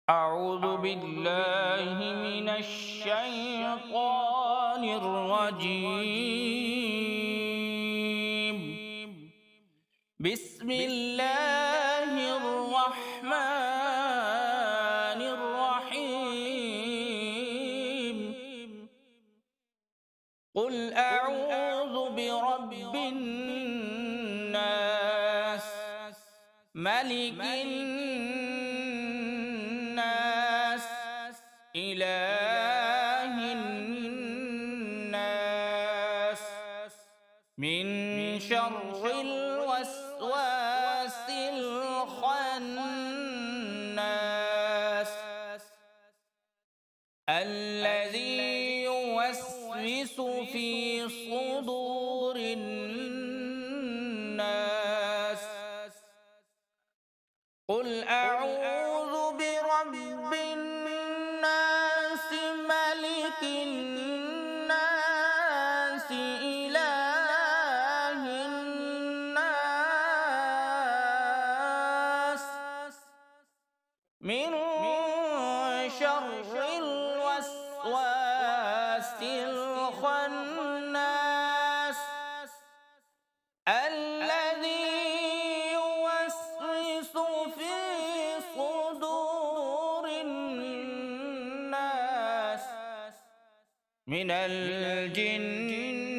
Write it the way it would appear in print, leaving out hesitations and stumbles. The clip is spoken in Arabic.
أعوذ بالله من الشيطان الرجيم. بسم الله الرحمن الرحيم. قل أعوذ برب الناس، ملك الناس، إله الناس، من شر الوسواس الخناس، الذي يوسوس في صدور الناس. قل أعوذ برب الناس، ملك الناس، إله الناس، من شر الوسواس الخناس، الذي يوسوس في صدور الناس من الجنة